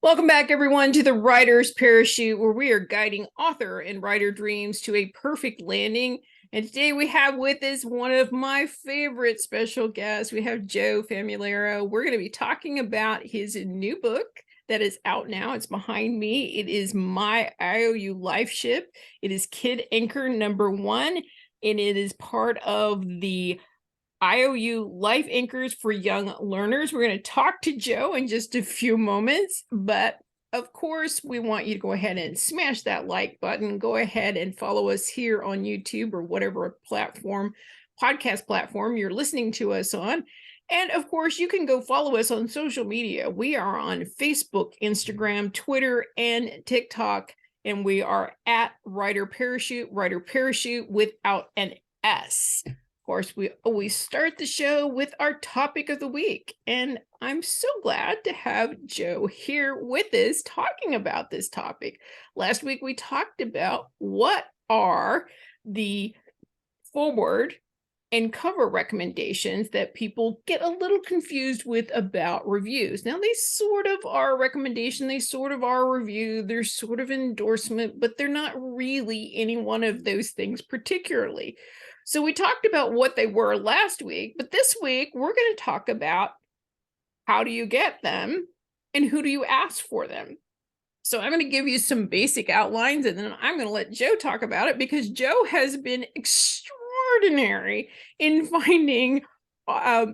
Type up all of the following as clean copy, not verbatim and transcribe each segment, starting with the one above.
Welcome back, everyone, to the Writer's Parachute, where we are guiding author and writer dreams to a perfect landing. And today we have with us one of my favorite special guests. We have Joe Famularo. We're going to be talking about his new book that is out now. It's behind me. It is My IOU Life Ship. It is Kid Anchor #1, and it is part of the IOU Life Anchors for Young Learners. We're going to talk to Joe in just a few moments, but of course, we want you to go ahead and smash that like button. Go ahead and follow us here on YouTube or whatever podcast platform you're listening to us on. And of course, you can go follow us on social media. We are on Facebook, Instagram, Twitter, and TikTok, and we are at Writer Parachute without an S. Of course, we always start the show with our topic of the week, and I'm so glad to have Joe here with us talking about this topic. Last week, we talked about what are the forward and cover recommendations that people get a little confused with about reviews. Now, they sort of are a recommendation, they sort of are a review, they're sort of endorsement, but they're not really any one of those things particularly. So we talked about what they were last week, but this week we're going to talk about how do you get them and who do you ask for them. So I'm going to give you some basic outlines, and then I'm going to let Joe talk about it, because Joe has been extraordinary in finding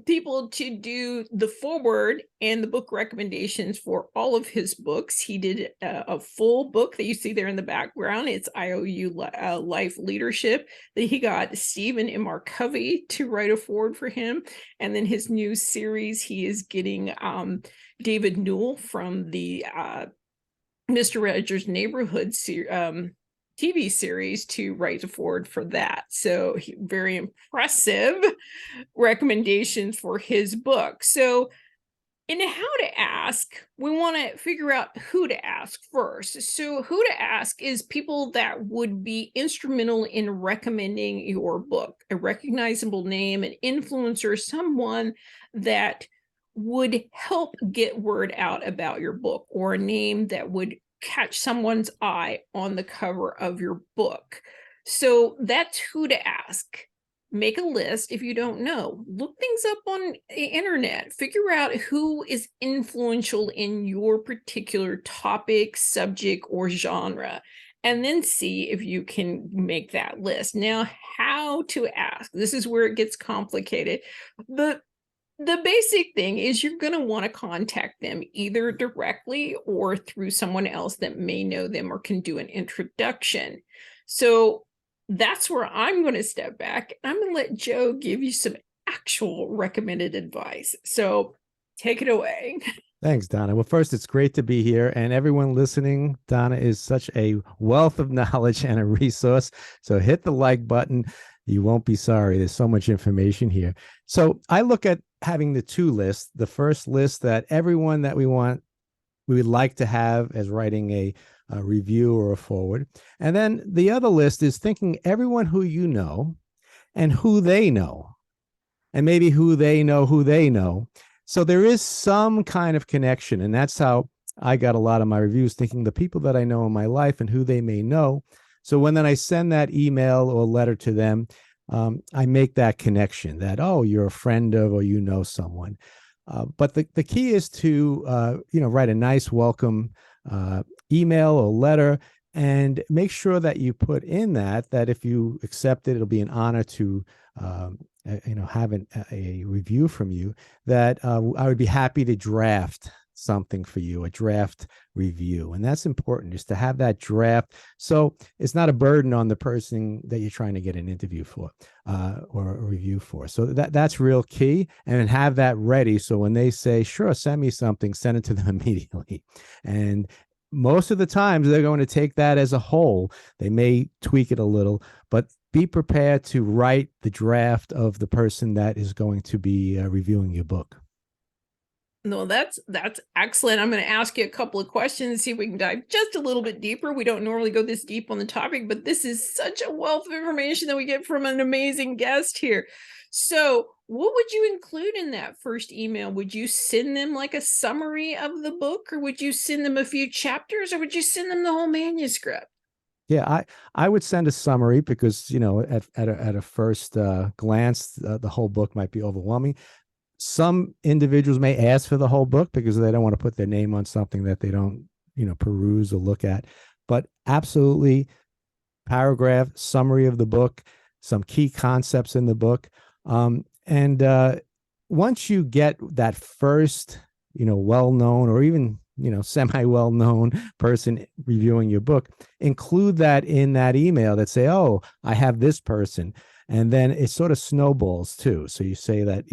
people to do the forward and the book recommendations for all of his books. He did a full book that you see there in the background. It's IOU Life Leadership, that he got Stephen M.R. Covey to write a forward for him. And then his new series, he is getting David Newell from the Mr. Rogers' Neighborhood TV series to write a forward for that. So very impressive recommendations for his book. So in how to ask, we want to figure out who to ask first. So who to ask is people that would be instrumental in recommending your book, a recognizable name, an influencer, someone that would help get word out about your book, or a name that would catch someone's eye on the cover of your book. So that's who to ask. Make a list if you don't know. Look things up on the internet. Figure out who is influential in your particular topic, subject, or genre, and then see if you can make that list. Now, how to ask. This is where it gets complicated. The basic thing is you're going to want to contact them either directly or through someone else that may know them or can do an introduction. So that's where I'm going to step back. I'm going to let Joe give you some actual recommended advice. So take it away. Thanks, Donna. Well, first, it's great to be here. And everyone listening, Donna is such a wealth of knowledge and a resource. So hit the like button. You won't be sorry. There's so much information here. So I look at having the two lists. The first list that everyone that we would like to have as writing a review or a forward. And then the other list is thinking everyone who you know and who they know, and maybe who they know who they know. So there is some kind of connection. And that's how I got a lot of my reviews, thinking the people that I know in my life and who they may know. So when then I send that email or letter to them, I make that connection that, oh, you're a friend of, or you know someone. But the key is to, write a nice welcome email or letter, and make sure that you put in that if you accept it, it'll be an honor to, have a review from you, that I would be happy to draft something for you, a draft review. And that's important, just to have that draft. So it's not a burden on the person that you're trying to get an interview for or a review for. So that's real key. And have that ready. So when they say, sure, send me something, send it to them immediately. And most of the times they're going to take that as a whole. They may tweak it a little, but be prepared to write the draft of the person that is going to be reviewing your book. No, that's excellent. I'm going to ask you a couple of questions, see if we can dive just a little bit deeper. We don't normally go this deep on the topic, but this is such a wealth of information that we get from an amazing guest here. So what would you include in that first email? Would you send them like a summary of the book, or would you send them a few chapters, or would you send them the whole manuscript? Yeah, I would send a summary because at a first glance the whole book might be overwhelming. Some individuals may ask for the whole book because they don't want to put their name on something that they don't peruse or look at. But absolutely, paragraph summary of the book, some key concepts in the book, and once you get that first well known or even semi well known person reviewing your book, include that in that email that say, oh, I have this person. And then it sort of snowballs too. So you say that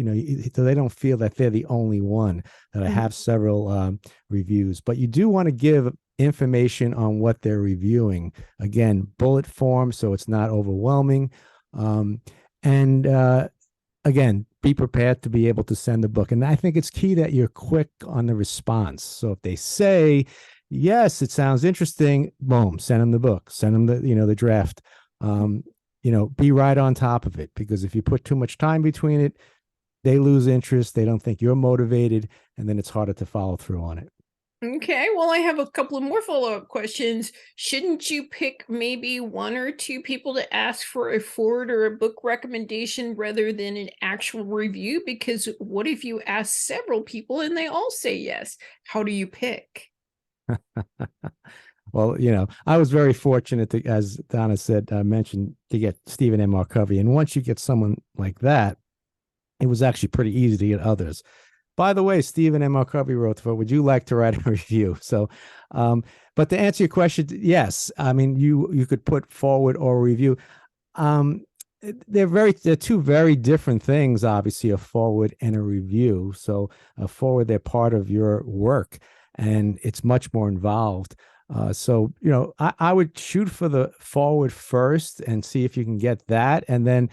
so they don't feel that they're the only one, that I have several reviews. But you do want to give information on what they're reviewing, again, bullet form, so it's not overwhelming. And again, be prepared to be able to send the book. And I think it's key that you're quick on the response. So if they say, yes, it sounds interesting, boom, send them the book, send them the draft. Be right on top of it, because if you put too much time between it, they lose interest, they don't think you're motivated, and then it's harder to follow through on it. Okay, well, I have a couple of more follow-up questions. Shouldn't you pick maybe one or two people to ask for a forward or a book recommendation rather than an actual review? Because what if you ask several people and they all say yes? How do you pick? Well, I was very fortunate to, as Donna said, mentioned, to get Stephen M. R. Covey. And once you get someone like that, it was actually pretty easy to get others. By the way, Stephen M. R. Covey wrote for, would you like to write a review? So, but to answer your question, yes. I mean, you could put forward or review. They're two very different things, obviously, a forward and a review. So a forward, they're part of your work, and it's much more involved. So, I would shoot for the forward first and see if you can get that. And then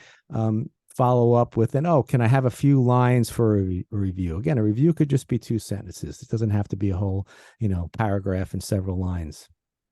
follow up with can I have a few lines for a review? Again, a review could just be 2 sentences. It doesn't have to be a whole, paragraph and several lines.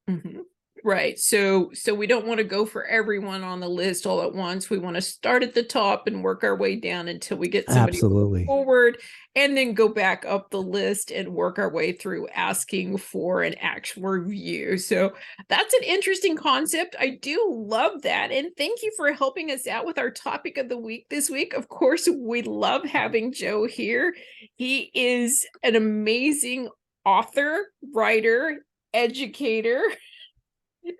Mm-hmm. Right. So we don't want to go for everyone on the list all at once. We want to start at the top and work our way down until we get somebody Absolutely forward, and then go back up the list and work our way through asking for an actual review. So that's an interesting concept. I do love that. And thank you for helping us out with our topic of the week this week. Of course, we love having Joe here. He is an amazing author, writer, educator.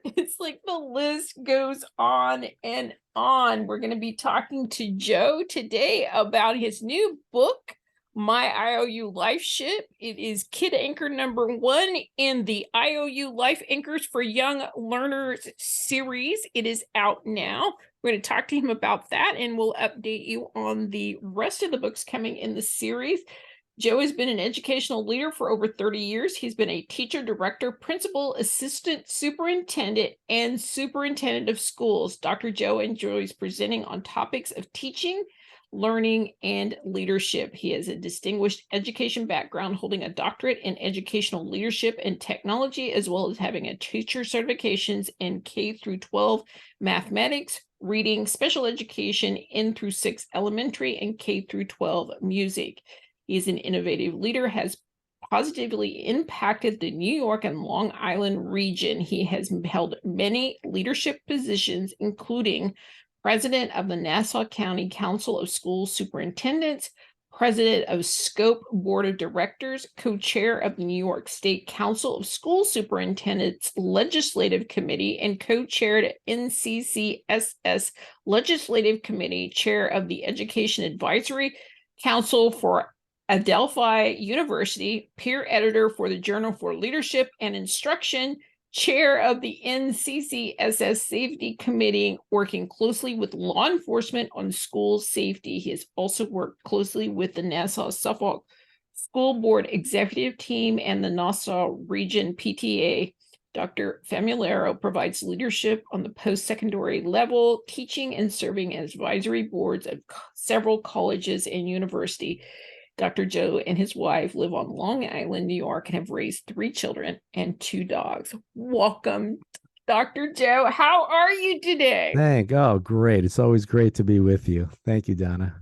It's like the list goes on and on. We're going to be talking to Joe today about his new book, My IOU Life Ship. It is kid anchor number 1 in the IOU Life Anchors for Young Learners series. It is out now. We're going to talk to him about that, and we'll update you on the rest of the books coming in the series. Joe has been an educational leader for over 30 years. He's been a teacher, director, principal, assistant superintendent, and superintendent of schools. Dr. Joe enjoys presenting on topics of teaching, learning, and leadership. He has a distinguished education background, holding a doctorate in educational leadership and technology, as well as having a teacher certifications in K through 12 mathematics, reading, special education, N through 6 elementary, and K through 12 music. He's an innovative leader, has positively impacted the New York and Long Island region. He has held many leadership positions, including president of the Nassau County Council of School Superintendents, president of Scope Board of Directors, co-chair of the New York State Council of School Superintendents Legislative Committee, and co-chaired NCCSS Legislative Committee, chair of the Education Advisory Council for Adelphi University, peer editor for the Journal for Leadership and Instruction, chair of the NCCSS Safety Committee, working closely with law enforcement on school safety. He has also worked closely with the Nassau-Suffolk School Board Executive Team and the Nassau Region PTA. Dr. Famularo provides leadership on the post-secondary level, teaching and serving as advisory boards of several colleges and universities. Dr. Joe and his wife live on Long Island, New York, and have raised 3 children and 2 dogs. Welcome, Dr. Joe. How are you today? Great. It's always great to be with you. Thank you, Donna.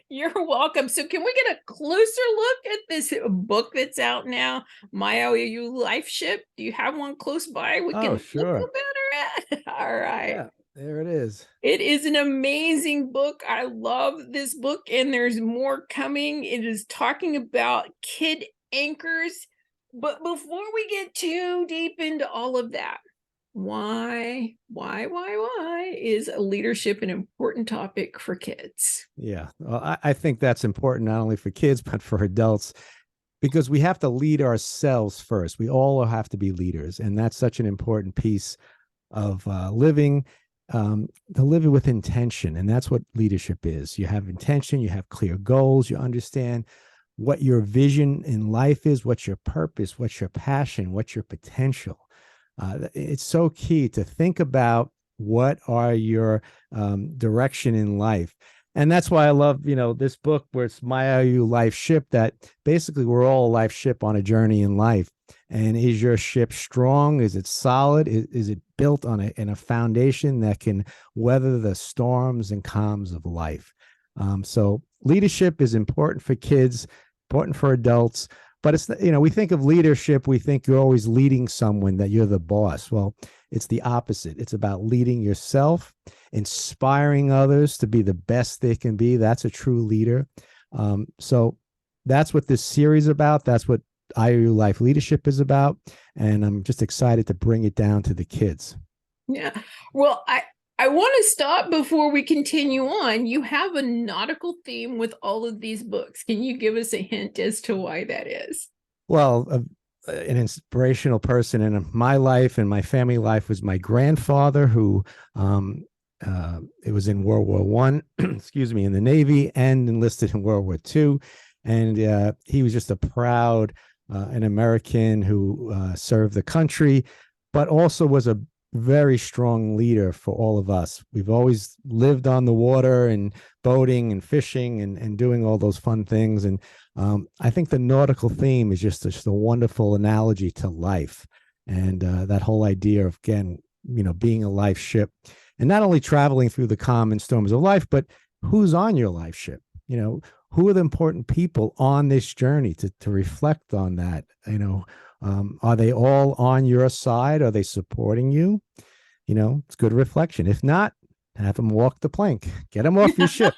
You're welcome. So, can we get a closer look at this book that's out now, My IOU Life Ship? Do you have one close by we Oh, can look sure. better at? All right. Yeah, there it is. It is an amazing book. I love this book, and there's more coming. It is talking about kid anchors. But before we get too deep into all of that, why is leadership an important topic for kids? Yeah. Well, I think that's important not only for kids, but for adults, because we have to lead ourselves first. We all have to be leaders. And that's such an important piece of living, to live with intention. And that's what leadership is. You have intention, you have clear goals, you understand what your vision in life is, what's your purpose, what's your passion, what's your potential. It's so key to think about what are your direction in life. And that's why I love, this book where it's My IOU Life Ship, that basically we're all a life ship on a journey in life. And is your ship strong? Is it solid? Is it built on in a foundation that can weather the storms and calms of life? So leadership is important for kids, important for adults. But it's, we think of leadership, we think you're always leading someone, that you're the boss. Well, it's the opposite. It's about leading yourself, inspiring others to be the best they can be. That's a true leader. So that's what this series is about. That's what IOU Life Leadership is about. And I'm just excited to bring it down to the kids. Yeah. Well, I want to stop before we continue on. You have a nautical theme with all of these books. Can you give us a hint as to why that is? Well, an inspirational person in my life and my family life was my grandfather, who it was in World War One, excuse me, in the Navy, and enlisted in World War II. And he was just a proud an American who served the country, but also was a very strong leader for all of us. We've always lived on the water and boating and fishing and doing all those fun things. And I think the nautical theme is just a wonderful analogy to life. And that whole idea of, again, being a life ship, and not only traveling through the calm and storms of life, but who's on your life ship? Who are the important people on this journey to reflect on that? Are they all on your side? Are they supporting you? It's good reflection. If not, have them walk the plank, get them off your ship.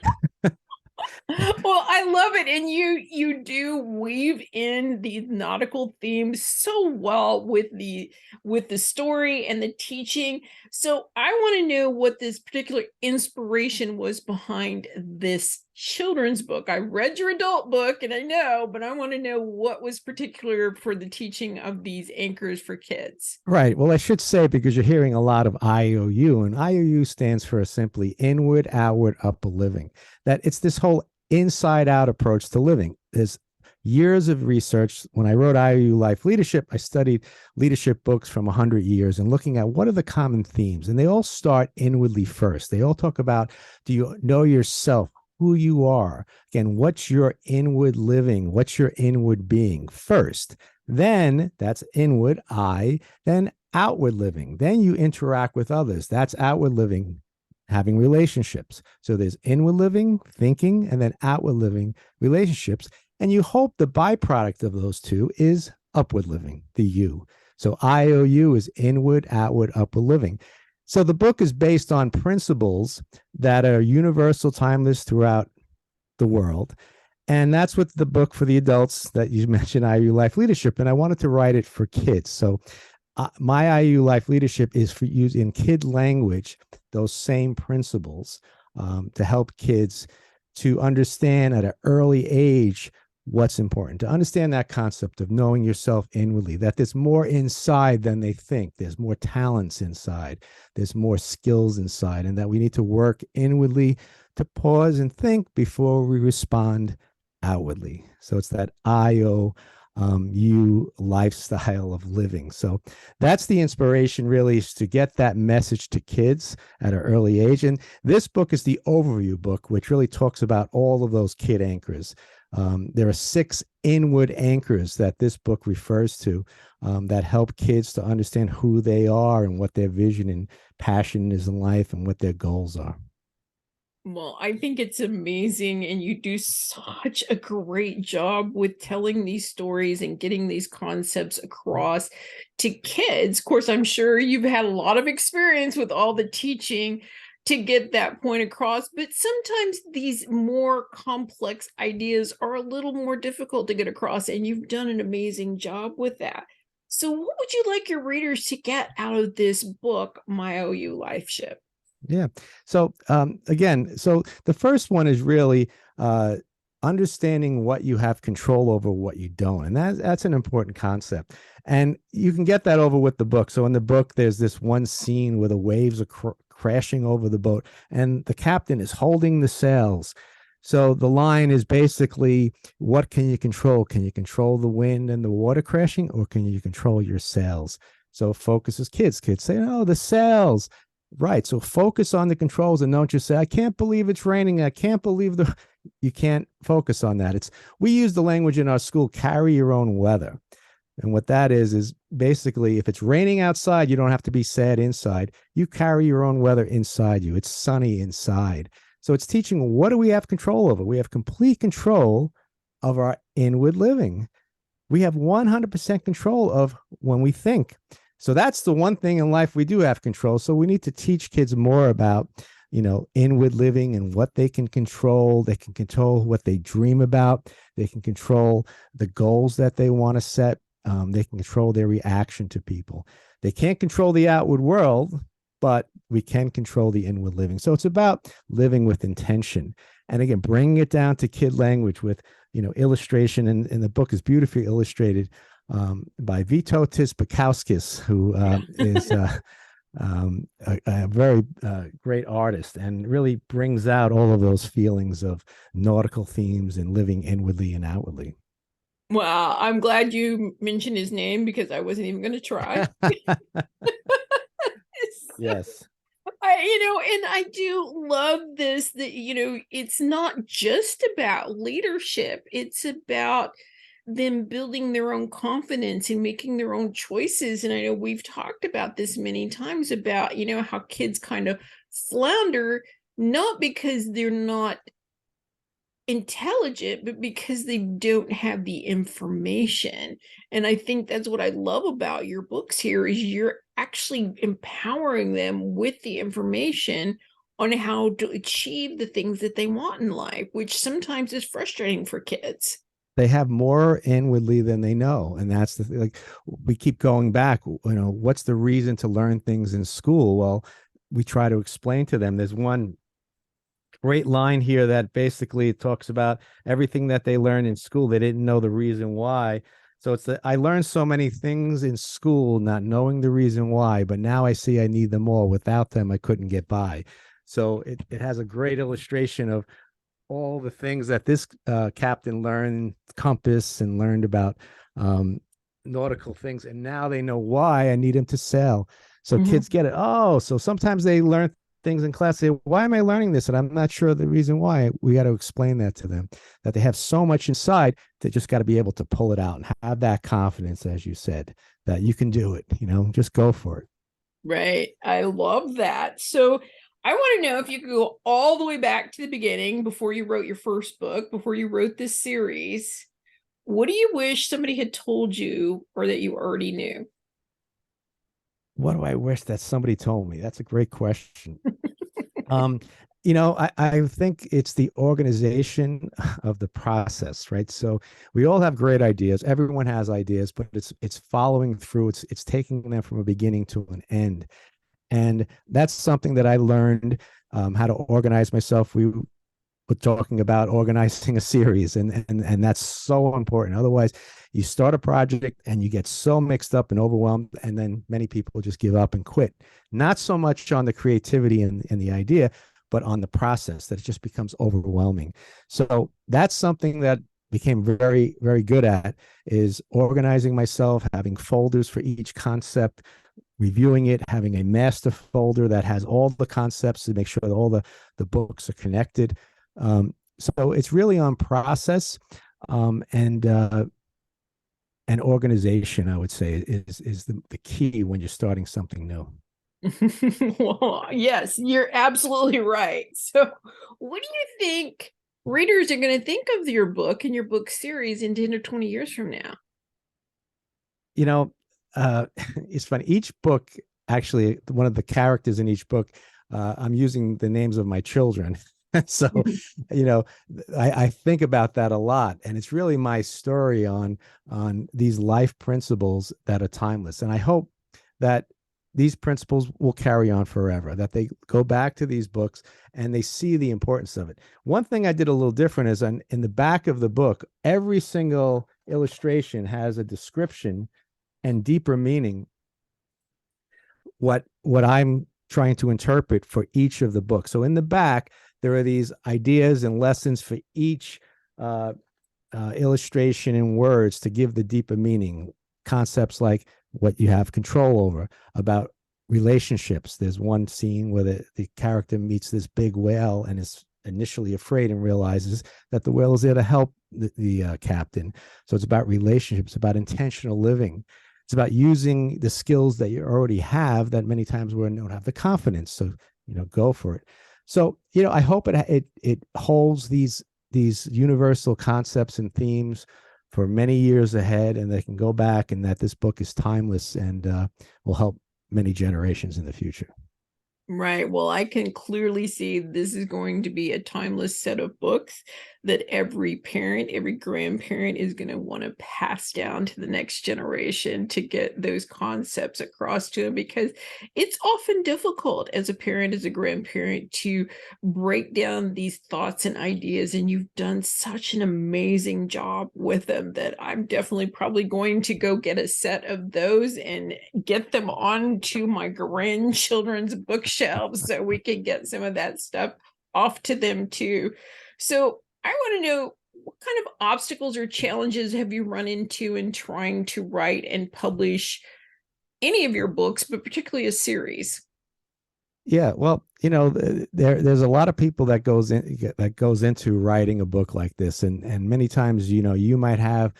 Well, I love it. And you do weave in these nautical themes so well with the story and the teaching. So I want to know what this particular inspiration was behind this children's book. I read your adult book and I know, but I want to know what was particular for the teaching of these anchors for kids. Right. Well, I should say, because you're hearing a lot of IOU, and IOU stands for simply inward, outward, upper living. That it's this whole inside out approach to living. There's years of research. When I wrote IOU Life Leadership, I studied leadership books from 100 years and looking at what are the common themes. And they all start inwardly first. They all talk about, do you know yourself, who you are? Again, what's your inward living? What's your inward being first? Then that's inward, I, then outward living. Then you interact with others. That's outward living, having relationships. So there's inward living, thinking, and then outward living, relationships. And you hope the byproduct of those two is upward living, the you. So IOU is inward, outward, upward living. So the book is based on principles that are universal, timeless throughout the world. And that's what the book for the adults that you mentioned, IOU Life Leadership. And I wanted to write it for kids. So my IOU Life Leadership is for use in kid language, those same principles, to help kids to understand at an early age what's important, to understand that concept of knowing yourself inwardly, that there's more inside than they think. There's more talents inside. There's more skills inside, and that we need to work inwardly to pause and think before we respond outwardly. So it's that IOU lifestyle of living. So that's the inspiration, really, is to get that message to kids at an early age. And this book is the overview book, which really talks about all of those kid anchors. There are 6 inward anchors that this book refers to, that help kids to understand who they are and what their vision and passion is in life and what their goals are. Well, I think it's amazing, and you do such a great job with telling these stories and getting these concepts across to kids. Of course, I'm sure you've had a lot of experience with all the teaching to get that point across, but sometimes these more complex ideas are a little more difficult to get across, and you've done an amazing job with that. So, what would you like your readers to get out of this book, My OU Life Ship? Yeah. So again, so the first one is really understanding what you have control over, what you don't, and that's an important concept. And you can get that over with the book. So in the book, there's this one scene where the waves are crashing over the boat, and the captain is holding the sails. So the line is basically, what can you control? Can you control the wind and the water crashing, or can you control your sails? So focuses kids. Kids say, "Oh, the sails." Right. So focus on the controls and don't just say, I can't believe it's raining. I can't believe the, you can't focus on that. We use the language in our school, carry your own weather. And what that is basically, if it's raining outside, you don't have to be sad inside. You carry your own weather inside you. It's sunny inside. So it's teaching, what do we have control over? We have complete control of our inward living. We have 100% control of when we think. So that's the one thing in life we do have control. So we need to teach kids more about, inward living and what they can control. They can control what they dream about. They can control the goals that they want to set. They can control their reaction to people. They can't control the outward world, but we can control the inward living. So it's about living with intention. And again, bringing it down to kid language with, illustration. And the book is beautifully illustrated by Vytautas Bakauskis, who is a very great artist and really brings out all of those feelings of nautical themes and living inwardly and outwardly. Well, I'm glad you mentioned his name because I wasn't even going to try. Yes. And I do love this that, it's not just about leadership, it's about them building their own confidence and making their own choices. And I know we've talked about this many times about, how kids kind of flounder, not because they're not intelligent, but because they don't have the information. And I think that's what I love about your books here is you're actually empowering them with the information on how to achieve the things that they want in life, which sometimes is frustrating for kids. They have more inwardly than they know, and that's like we keep going back, what's the reason to learn things in school? Well, we try to explain to them. There's one great line here that basically talks about everything that they learned in school, they didn't know the reason why. So it's that I learned so many things in school not knowing the reason why, but now I see I need them all. Without them, I couldn't get by. So it has a great illustration of all the things that this captain learned, compass, and learned about nautical things. And now they know why I need him to sail. So kids get it. Oh, so sometimes they learn things in class, say, why am I learning this? And I'm not sure the reason why. We got to explain that to them, that they have so much inside, they just got to be able to pull it out and have that confidence, as you said, that you can do it, just go for it. Right. I love that. So I want to know if you could go all the way back to the beginning before you wrote your first book, before you wrote this series. What do you wish somebody had told you or that you already knew? What do I wish that somebody told me? That's a great question. I think it's the organization of the process, right? So we all have great ideas. Everyone has ideas, but it's following through. It's taking them from a beginning to an end. And that's something that I learned how to organize myself. We were talking about organizing a series, and that's so important. Otherwise, you start a project and you get so mixed up and overwhelmed, and then many people just give up and quit. Not so much on the creativity and the idea, but on the process, that it just becomes overwhelming. So that's something that became very, very good at, is organizing myself, having folders for each concept, reviewing it, having a master folder that has all the concepts to make sure that all the books are connected. So it's really on process and organization, I would say, is the key when you're starting something new. Well, yes, you're absolutely right. So, what do you think readers are going to think of your book and your book series in 10 or 20 years from now? You know, it's funny. Each book, actually, one of the characters in each book, I'm using the names of my children. So, you know, I think about that a lot, and it's really my story on these life principles that are timeless. And I hope that these principles will carry on forever, that they go back to these books and they see the importance of it. One thing I did a little different is in the back of the book, every single illustration has a description and deeper meaning what I'm trying to interpret for each of the books. So in the back, there are these ideas and lessons for each uh, illustration and words to give the deeper meaning. Concepts like what you have control over, about relationships. There's one scene where the character meets this big whale and is initially afraid and realizes that the whale is there to help the captain. So it's about relationships, about intentional living. It's about using the skills that you already have that many times we don't have the confidence. So, go for it. So, I hope it holds these universal concepts and themes for many years ahead, and they can go back, and that this book is timeless and will help many generations in the future. Right. Well, I can clearly see this is going to be a timeless set of books that every parent, every grandparent is going to want to pass down to the next generation to get those concepts across to them, because it's often difficult as a parent, as a grandparent, to break down these thoughts and ideas. And you've done such an amazing job with them that I'm definitely probably going to go get a set of those and get them onto my grandchildren's bookshelves so we can get some of that stuff off to them too. So I want to know, what kind of obstacles or challenges have you run into in trying to write and publish any of your books, but particularly a series? Yeah, well, there's a lot of people that goes into writing a book like this, and many times, you might have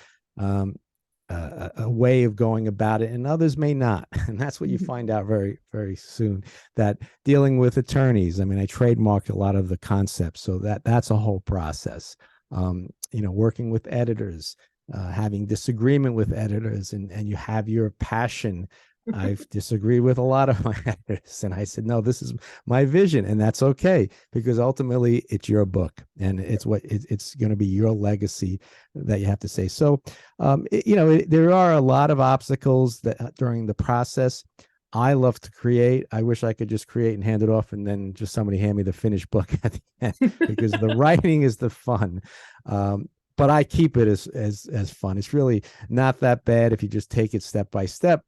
a way of going about it, and others may not, and that's what you find out very, very soon. That dealing with attorneys, I mean, I trademarked a lot of the concepts, so that's a whole process. Working with editors, having disagreement with editors, and you have your passion. I've disagreed with a lot of my editors, and I said, no, this is my vision, and that's okay, because ultimately it's your book, and it's going to be your legacy that you have to say. So, there are a lot of obstacles that during the process. I love to create. I wish I could just create and hand it off, and then just somebody hand me the finished book at the end, because the writing is the fun. But I keep it as fun. It's really not that bad if you just take it step by step.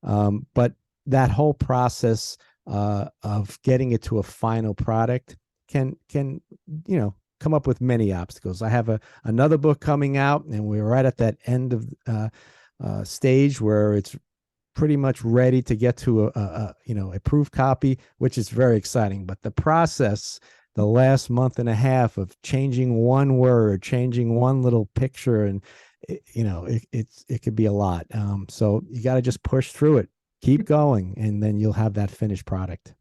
But that whole process of getting it to a final product can come up with many obstacles. I have another book coming out, and we're right at that end of stage where it's pretty much ready to get to a proof copy, which is very exciting. But the process, the last month and a half of changing one word, changing one little picture, and it could be a lot. So you got to just push through it, keep going, and then you'll have that finished product.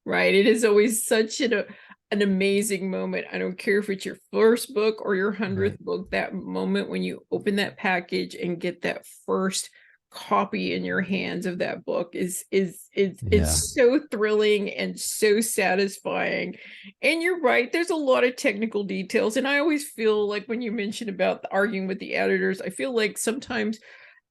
Right. It is always such an amazing moment. I don't care if it's your first book or your 100th Right. book, that moment when you open that package and get that first copy in your hands of that book is Yeah. it's so thrilling and so satisfying. And you're right, there's a lot of technical details, and I always feel like when you mention about arguing with the editors, I feel like sometimes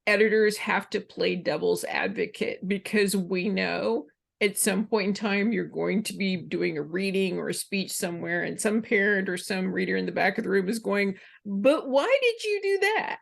editors have to play devil's advocate, because we know at some point in time you're going to be doing a reading or a speech somewhere, and some parent or some reader in the back of the room is going, but why did you do that?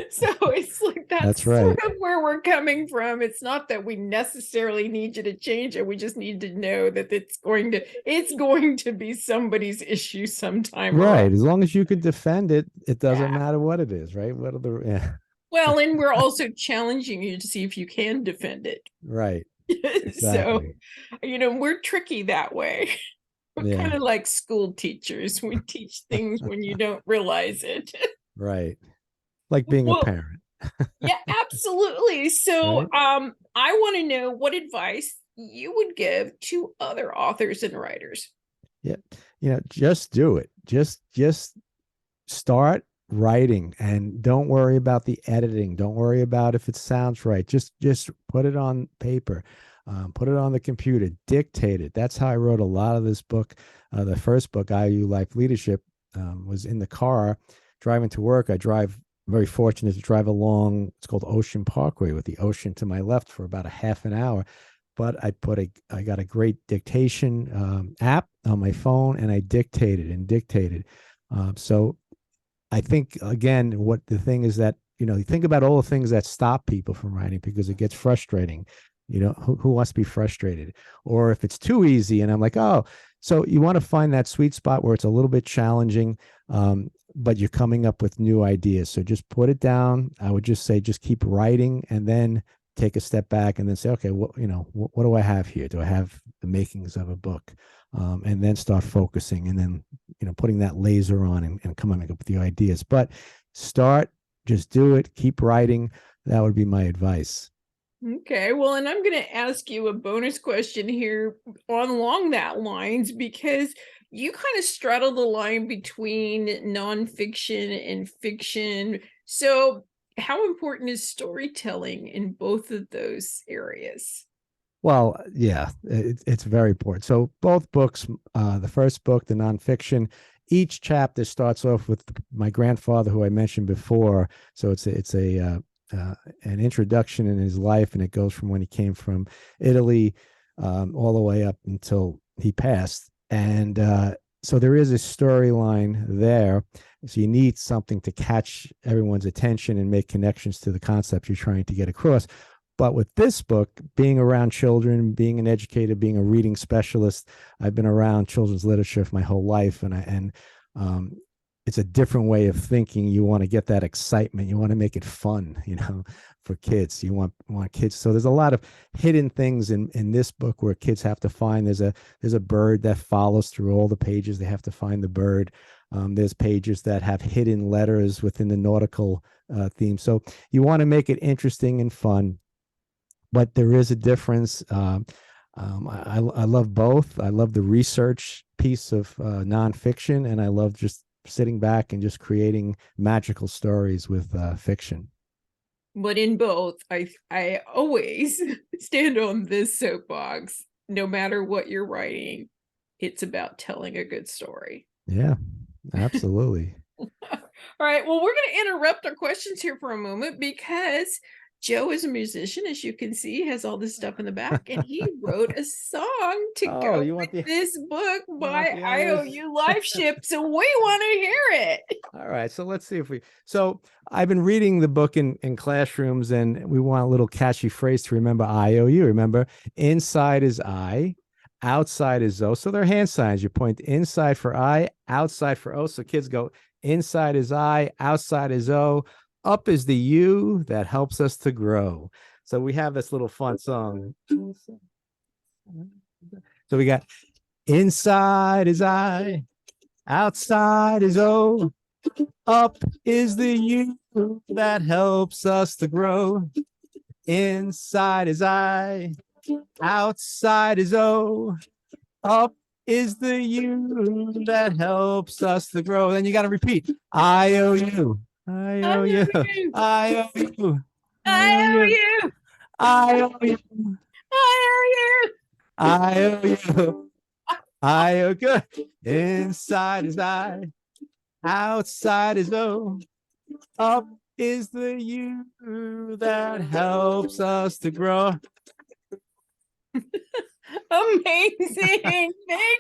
So it's like, That's that's sort right. of where we're coming from. It's not that we necessarily need you to change it, we just need to know that it's going to be somebody's issue sometime or Right. other. As long as you can defend it, it doesn't Yeah. matter what it is, right? What are the yeah. Well, and we're also challenging you to see if you can defend it. Right. So, Exactly. we're tricky that way. We're kind Yeah. of like school teachers. We teach things when you don't realize it. Right. Like being a Well, parent. Yeah, absolutely. So, Right? I want to know what advice you would give to other authors and writers. Yeah. Just do it. Just start writing and don't worry about the editing. Don't worry about if it sounds right. Just put it on paper. Put it on the computer, dictate it. That's how I wrote a lot of this book. The first book, IOU Life Leadership, was in the car driving to work. Very fortunate to drive along. It's called Ocean Parkway with the ocean to my left for about a half an hour. But I got a great dictation app on my phone, and I dictated and dictated. So I think again, what the thing is that, you think about all the things that stop people from writing because it gets frustrating. Who wants to be frustrated? Or if it's too easy, and I'm like, oh, so you want to find that sweet spot where it's a little bit challenging, but you're coming up with new ideas. So just put it down. I would just say, just keep writing, and then take a step back, and then say, okay, what do I have here? Do I have the makings of a book? And then start focusing, and then putting that laser on, and coming up with the ideas. But start, just do it, keep writing. That would be my advice. Okay, well, and I'm going to ask you a bonus question here on along that lines, because you kind of straddle the line between nonfiction and fiction. So, how important is storytelling in both of those areas? Well, yeah, it's very important. So both books, the first book, the nonfiction, each chapter starts off with my grandfather, who I mentioned before. So it's an introduction in his life, and it goes from when he came from Italy, all the way up until he passed. And so there is a storyline there. So you need something to catch everyone's attention and make connections to the concept you're trying to get across. But with this book, being around children, being an educator, being a reading specialist, I've been around children's literature for my whole life, and it's a different way of thinking. You want to get that excitement. You want to make it fun, for kids. You want kids. So there's a lot of hidden things in this book where kids have to find. There's a bird that follows through all the pages. They have to find the bird. There's pages that have hidden letters within the nautical theme. So you want to make it interesting and fun. But there is a difference. I love both. I love the research piece of nonfiction, and I love just sitting back and just creating magical stories with fiction. But in both, I always stand on this soapbox. No matter what you're writing, it's about telling a good story. Yeah, absolutely. All right. Well, we're going to interrupt our questions here for a moment because Joe is a musician, as you can see, has all this stuff in the back, and he wrote a song to Oh, go you with want the this book you want by the honors? IOU Life Ship. So we want to hear it. All right, so let's see if we. So I've been reading the book in classrooms, and we want a little catchy phrase to remember. IOU. Remember, inside is I, outside is O. So they're hand signs. You point inside for I, outside for O. So kids go, inside is I, outside is O. Up is the U that helps us to grow. So we have this little fun song. So we got inside is I, outside is O. Up is the U that helps us to grow. Inside is I, outside is O. Up is the U that helps us to grow. Then you got to repeat. IOU, IOU, IOU, IOU, IOU, IOU, IOU, IOU. IOU, IOU. Good. Inside is I, outside is O. Up is the U that helps us to grow. Amazing. Thank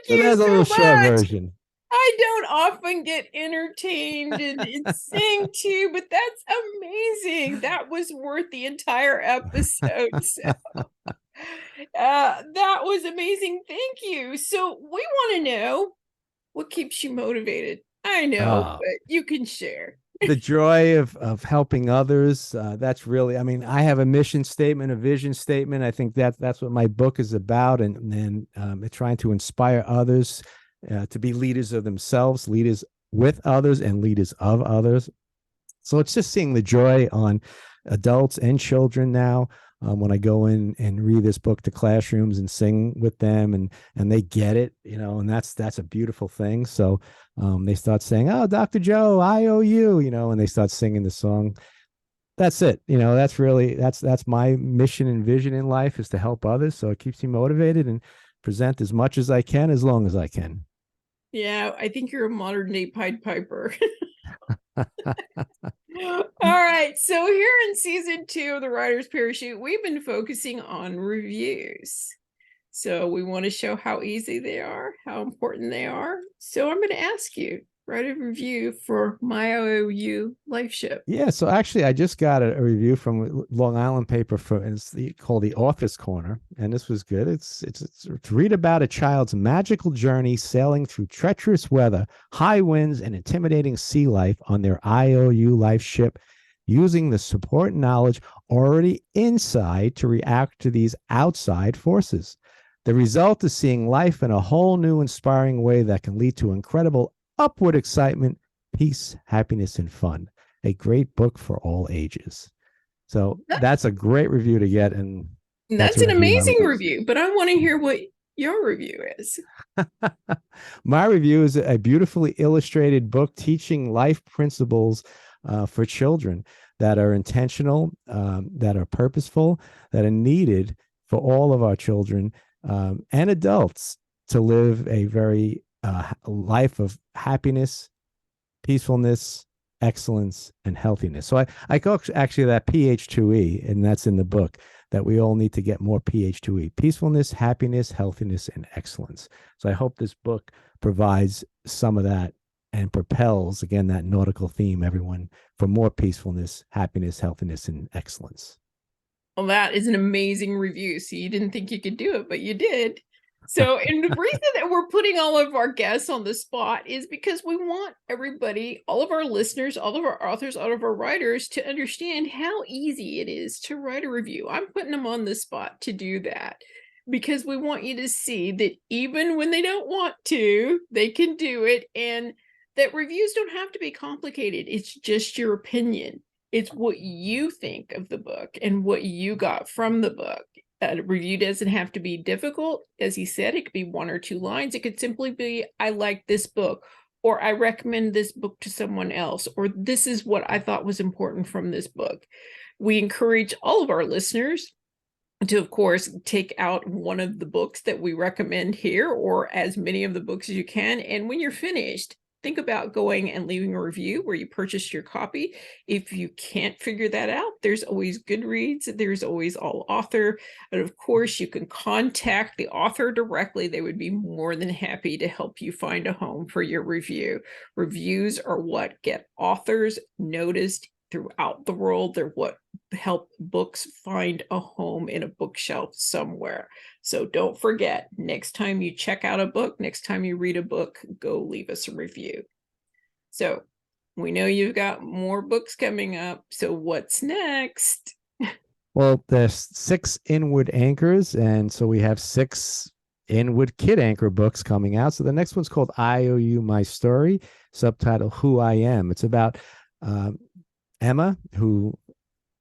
So you there's a so little short much. version. I don't often get entertained and sing too, but that's amazing. That was worth the entire episode. So, that was amazing. Thank you. So we want to know what keeps you motivated. I know, Oh, but you can share. the joy of helping others. That's really, I mean, I have a mission statement, a vision statement. I think that's what my book is about, and trying to inspire others to be leaders of themselves, leaders with others, and leaders of others. So it's just seeing the joy on adults and children now. When I go in and read this book to classrooms and sing with them, and they get it, and that's a beautiful thing. So they start saying, "Oh, Dr. Joe, IOU," and they start singing the song. That's it. That's really that's my mission and vision in life, is to help others. So it keeps me motivated and present as much as I can, as long as I can. Yeah, I think you're a modern day Pied Piper. All right. So here in season 2 of the Writer's Parachute, we've been focusing on reviews. So we want to show how easy they are, how important they are. So I'm going to ask you, write a review for my IOU Life Ship. Yeah, so actually, I just got a review from Long Island paper called the Office Corner, and this was good. It's to read about a child's magical journey sailing through treacherous weather, high winds, and intimidating sea life on their IOU Life Ship, using the support and knowledge already inside to react to these outside forces. The result is seeing life in a whole new, inspiring way that can lead to incredible upward excitement, peace, happiness, and fun. A great book for all ages. So that's a great review to get. And that's an amazing review, but I want to hear what your review is. My review is a beautifully illustrated book teaching life principles for children that are intentional, that are purposeful, that are needed for all of our children and adults to live a very life of happiness, peacefulness, excellence, and healthiness. So I coach actually that PH2E, and that's in the book, that we all need to get more PH2E: peacefulness, happiness, healthiness, and excellence. So I hope this book provides some of that and propels, again, that nautical theme, everyone, for more peacefulness, happiness, healthiness, and excellence. Well, that is an amazing review. So you didn't think you could do it, but you did. So, and the reason that we're putting all of our guests on the spot is because we want everybody, all of our listeners, all of our authors, all of our writers, to understand how easy it is to write a review. I'm putting them on the spot to do that because we want you to see that even when they don't want to, they can do it, and that reviews don't have to be complicated. It's just your opinion. It's what you think of the book and what you got from the book. A review doesn't have to be difficult. As he said, it could be 1 or 2 lines. It could simply be, I like this book, or I recommend this book to someone else, or this is what I thought was important from this book. We encourage all of our listeners to, of course, take out one of the books that we recommend here, or as many of the books as you can. And when you're finished, think about going and leaving a review where you purchased your copy. If you can't figure that out, there's always Goodreads, there's always All Author, and of course you can contact the author directly. They would be more than happy to help you find a home for your review. Reviews are what get authors noticed throughout the world. They're what help books find a home in a bookshelf somewhere. So don't forget, next time you check out a book, next time you read a book, go leave us a review. So we know you've got more books coming up. So what's next? Well, there's 6 inward anchors, and so we have 6 inward kid anchor books coming out. So the next one's called IOU My Story, subtitle Who I Am. It's about Emma, who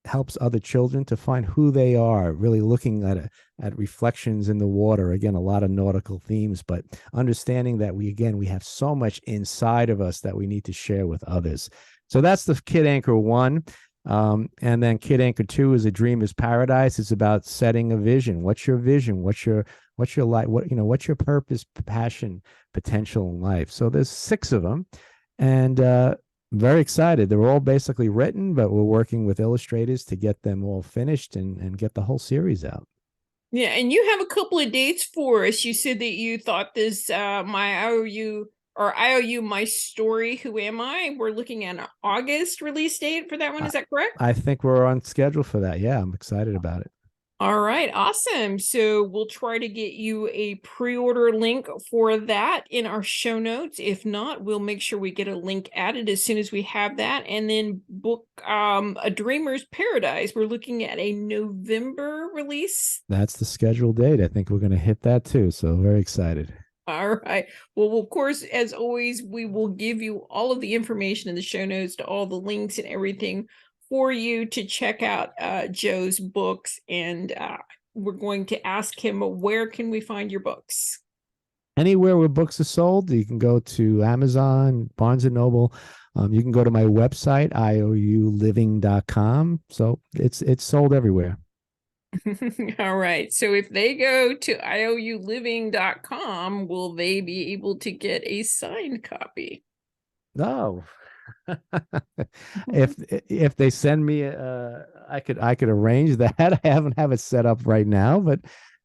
helps other children to find who they are, really looking at reflections in the water. Again, a lot of nautical themes, but understanding that we have so much inside of us that we need to share with others. So that's the Kid Anchor 1. And then Kid Anchor 2 is A Dream is Paradise. It's about setting a vision. What's your vision? What's your life? What's your purpose, passion, potential in life? So there's 6 of them. And very excited. They're all basically written, but we're working with illustrators to get them all finished and get the whole series out. Yeah, and you have a couple of dates for us. You said that you thought this my IOU My Story, Who Am I? We're looking at an August release date for that one. Is that correct? I think we're on schedule for that. Yeah, I'm excited about it. All right, awesome. So we'll try to get you a pre-order link for that in our show notes. If not, we'll make sure we get a link added as soon as we have that. And then book A Dreamer's Paradise. We're looking at a November release. That's the scheduled date. I think we're going to hit that too. So very excited. All right. Well, of course, as always, we will give you all of the information in the show notes to all the links and everything for you to check out Joe's books, and we're going to ask him, where can we find your books? Anywhere where books are sold, you can go to Amazon, Barnes and Noble. You can go to my website, iouliving.com. So it's sold everywhere. All right. So if they go to iouliving.com, will they be able to get a signed copy? No. if they send me I could arrange that. I haven't have it set up right now, but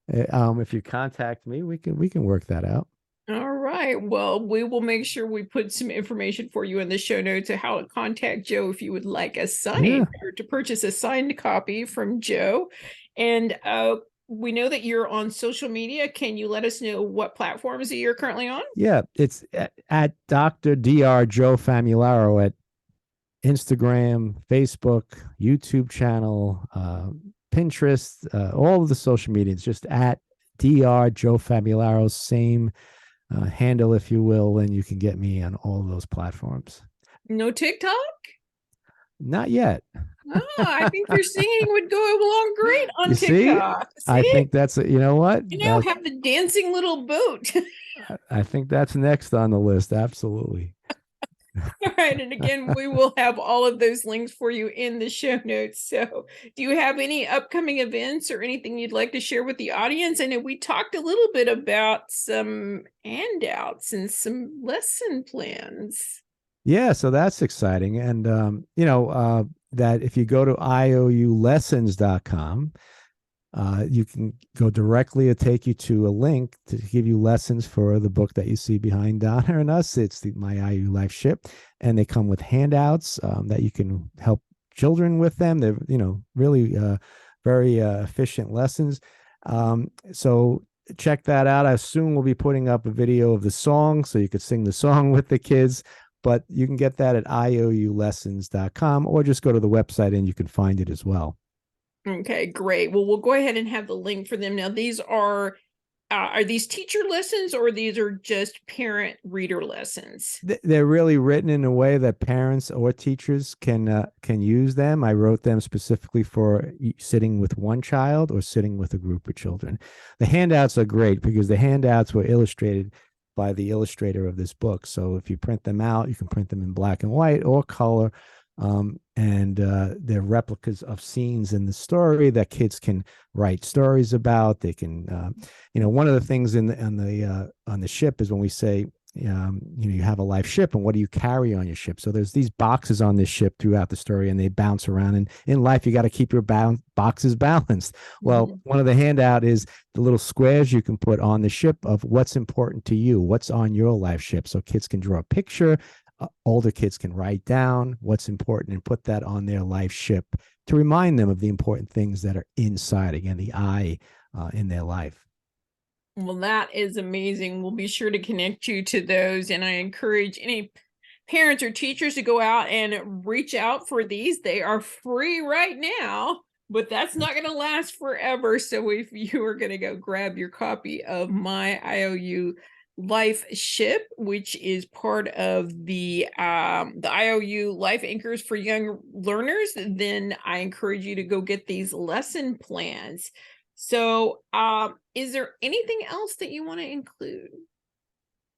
if you contact me, we can work that out. All right. Well, we will make sure we put some information for you in the show notes of how to contact Joe if you would like a Yeah. signed or to purchase a signed copy from Joe. And we know that you're on social media. Can you let us know what platforms that you're currently on? Yeah, it's at Dr. drjoe Famularo at Instagram, Facebook, YouTube channel, Pinterest, all of the social media. It's just at drjoe Famularo, same handle, if you will, and you can get me on all of those platforms. No TikTok? Not yet. I think your singing would go along great on You see, TikTok. I See? think that's you know what? Have the dancing little boat. I think that's next on the list. Absolutely. All right. And again, we will have all of those links for you in the show notes. So, do you have any upcoming events or anything you'd like to share with the audience? I know we talked a little bit about some handouts and some lesson plans. Yeah, so that's exciting. And that if you go to ioulessons.com, you can go directly, it take you to a link to give you lessons for the book that you see behind Donna and us. It's my IOU Life Ship, and they come with handouts that you can help children with them. They're really very efficient lessons. So check that out. I soon will be putting up a video of the song so you could sing the song with the kids. But you can get that at ioulessons.com, or just go to the website and you can find it as well. Okay, great. Well, we'll go ahead and have the link for them. Now, these are these teacher lessons, or these are just parent reader lessons? They're really written in a way that parents or teachers can use them. I wrote them specifically for sitting with one child or sitting with a group of children. The handouts are great because the handouts were illustrated by the illustrator of this book. So if you print them out, you can print them in black and white or color. And they're replicas of scenes in the story that kids can write stories about. They can, one of the things on the ship is when we say, you have a life ship, and what do you carry on your ship? So there's these boxes on this ship throughout the story, and they bounce around. And in life, you got to keep your boxes balanced. Well, one of the handout is the little squares you can put on the ship of what's important to you, what's on your life ship. So kids can draw a picture. Older kids can write down what's important and put that on their life ship to remind them of the important things that are inside, again, the I in their life. Well, that is amazing. We'll be sure to connect you to those. And I encourage any parents or teachers to go out and reach out for these. They are free right now, but that's not going to last forever. So if you are going to go grab your copy of my IOU Life Ship, which is part of the IOU Life Anchors for Young Learners, then I encourage you to go get these lesson plans. So is there anything else that you want to include?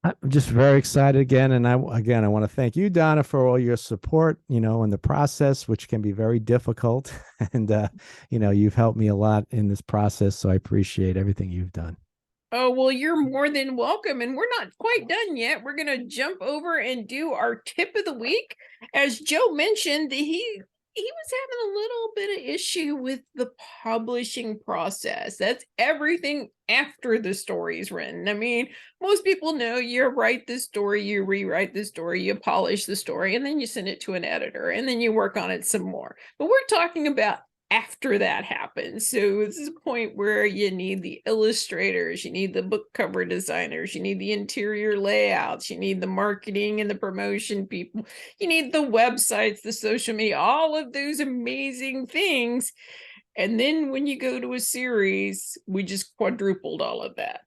I'm just very excited again. And I want to thank you, Donna, for all your support, in the process, which can be very difficult. And, you've helped me a lot in this process. So I appreciate everything you've done. Oh, well, you're more than welcome. And we're not quite done yet. We're going to jump over and do our tip of the week. As Joe mentioned, he was having a little bit of issue with the publishing process. That's everything after the story is written. I mean, most people know you write the story, you rewrite the story, you polish the story, and then you send it to an editor, and then you work on it some more. But we're talking about after that happens. So this is a point where you need the illustrators, you need the book cover designers, you need the interior layouts, you need the marketing and the promotion people, you need the websites, the social media, all of those amazing things. And then when you go to a series, we just quadrupled all of that.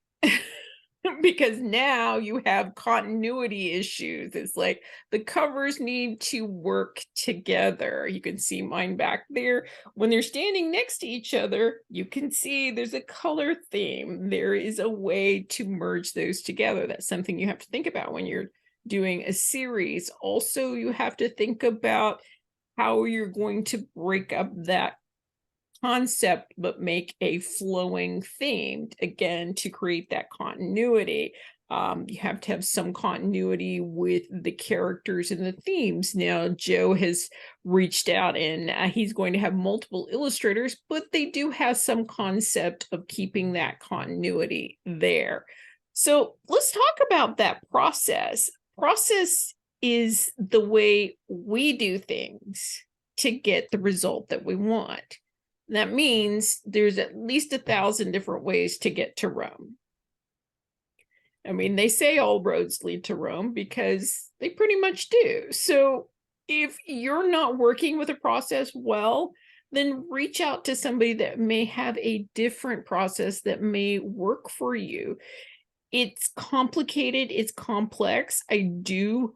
because now you have continuity issues. It's like the covers need to work together. You can see mine back there. When they're standing next to each other, you can see there's a color theme. There is a way to merge those together. That's something you have to think about when you're doing a series. Also, you have to think about how you're going to break up that concept but make a flowing theme, again, to create that continuity. You have to have some continuity with the characters and the themes. Now Joe has reached out and he's going to have multiple illustrators, but they do have some concept of keeping that continuity there. So let's talk about that process. Process is the way we do things to get the result that we want. That means there's at least 1,000 different ways to get to Rome. I mean, they say all roads lead to Rome because they pretty much do. So if you're not working with a process well, then reach out to somebody that may have a different process that may work for you. It's complicated, it's complex. I do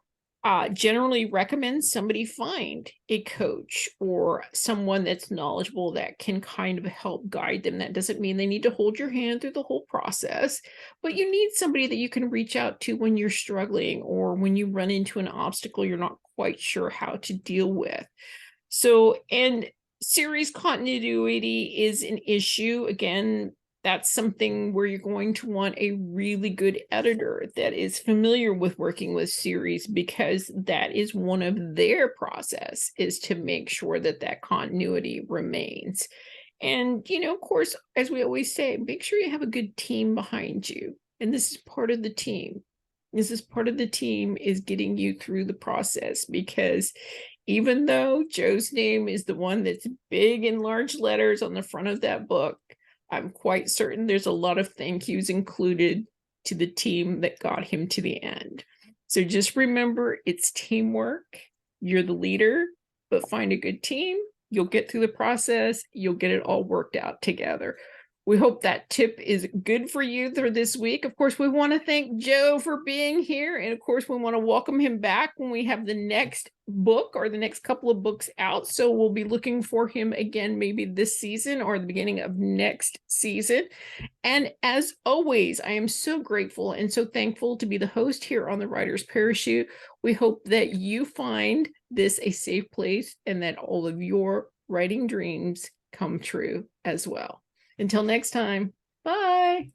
generally recommend somebody find a coach or someone that's knowledgeable that can kind of help guide them. That doesn't mean they need to hold your hand through the whole process, but you need somebody that you can reach out to when you're struggling or when you run into an obstacle you're not quite sure how to deal with. So, and series continuity is an issue. Again, that's something where you're going to want a really good editor that is familiar with working with series, because that is one of their process, is to make sure that that continuity remains. And, you know, of course, as we always say, make sure you have a good team behind you. And this is part of the team. This is part of the team, is getting you through the process, because even though Joe's name is the one that's big in large letters on the front of that book, I'm quite certain there's a lot of thank yous included to the team that got him to the end. So just remember, it's teamwork. You're the leader, but find a good team. You'll get through the process. You'll get it all worked out together. We hope that tip is good for you for this week. Of course, we want to thank Joe for being here. And of course, we want to welcome him back when we have the next book or the next couple of books out. So we'll be looking for him again, maybe this season or the beginning of next season. And as always, I am so grateful and so thankful to be the host here on the Writer's Parachute. We hope that you find this a safe place and that all of your writing dreams come true as well. Until next time, bye.